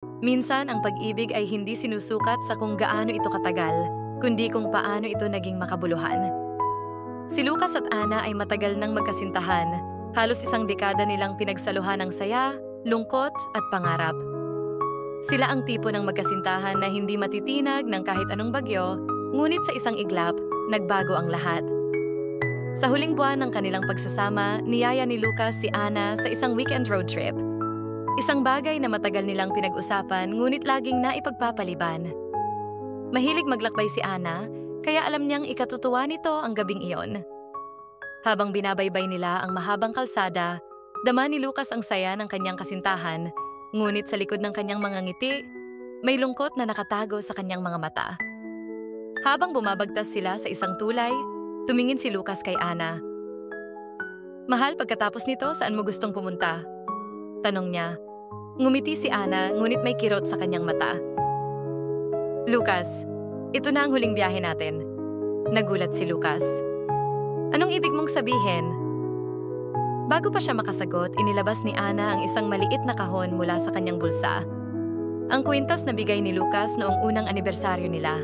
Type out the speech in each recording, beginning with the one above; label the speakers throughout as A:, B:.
A: Minsan, ang pag-ibig ay hindi sinusukat sa kung gaano ito katagal, kundi kung paano ito naging makabuluhan. Si Lucas at Ana ay matagal nang magkasintahan, halos isang dekada nilang pinagsaluhan ng saya, lungkot at pangarap. Sila ang tipo ng magkasintahan na hindi matitinag ng kahit anong bagyo, ngunit sa isang iglap, nagbago ang lahat. Sa huling buwan ng kanilang pagsasama, niyaya ni Lucas si Ana sa isang weekend road trip. Isang bagay na matagal nilang pinag-usapan ngunit laging naipagpapaliban. Mahilig maglakbay si Ana, kaya alam niyang ikatutuwa nito ang gabing iyon. Habang binabaybay nila ang mahabang kalsada, dama ni Lucas ang saya ng kanyang kasintahan, ngunit sa likod ng kanyang mga ngiti, may lungkot na nakatago sa kanyang mga mata. Habang bumabagtas sila sa isang tulay, tumingin si Lucas kay Ana. "Mahal, pagkatapos nito, saan mo gustong pumunta?" Tanong niya. Ngumiti si Ana, ngunit may kirot sa kanyang mata. "Lucas, ito na ang huling biyahe natin." Nagulat si Lucas. "Anong ibig mong sabihin?" Bago pa siya makasagot, inilabas ni Ana ang isang maliit na kahon mula sa kanyang bulsa. Ang kwintas na bigay ni Lucas noong unang anibersaryo nila.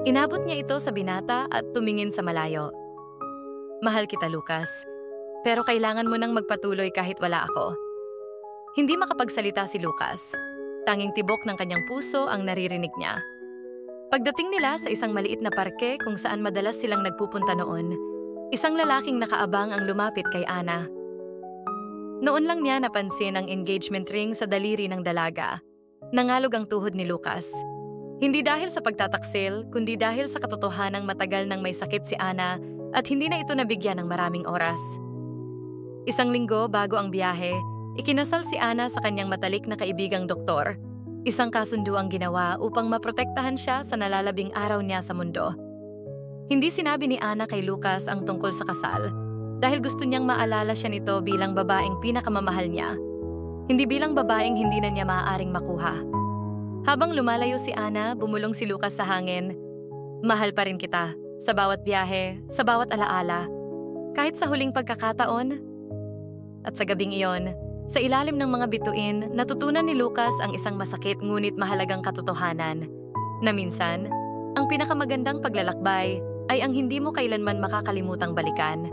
A: Inabot niya ito sa binata at tumingin sa malayo. "Mahal kita, Lucas. Pero kailangan mo nang magpatuloy kahit wala ako." Hindi makapagsalita si Lucas. Tanging tibok ng kanyang puso ang naririnig niya. Pagdating nila sa isang maliit na parke kung saan madalas silang nagpupunta noon, isang lalaking nakaabang ang lumapit kay Ana. Noon lang niya napansin ang engagement ring sa daliri ng dalaga. Nangalog ang tuhod ni Lucas. Hindi dahil sa pagtataksil, kundi dahil sa katotohanang matagal nang may sakit si Ana at hindi na ito nabigyan ng maraming oras. Isang linggo bago ang biyahe, ikinasal si Ana sa kanyang matalik na kaibigang doktor. Isang kasunduang ginawa upang maprotektahan siya sa nalalabing araw niya sa mundo. Hindi sinabi ni Ana kay Lucas ang tungkol sa kasal dahil gusto niyang maalala siya nito bilang babaeng pinakamamahal niya, hindi bilang babaeng hindi na niya maaaring makuha. Habang lumalayo si Ana, bumulong si Lucas sa hangin. "Mahal pa rin kita, sa bawat biyahe, sa bawat alaala, kahit sa huling pagkakataon." At sa gabing iyon, sa ilalim ng mga bituin, natutunan ni Lucas ang isang masakit ngunit mahalagang katotohanan, na minsan, ang pinakamagandang paglalakbay ay ang hindi mo kailanman makakalimutang balikan.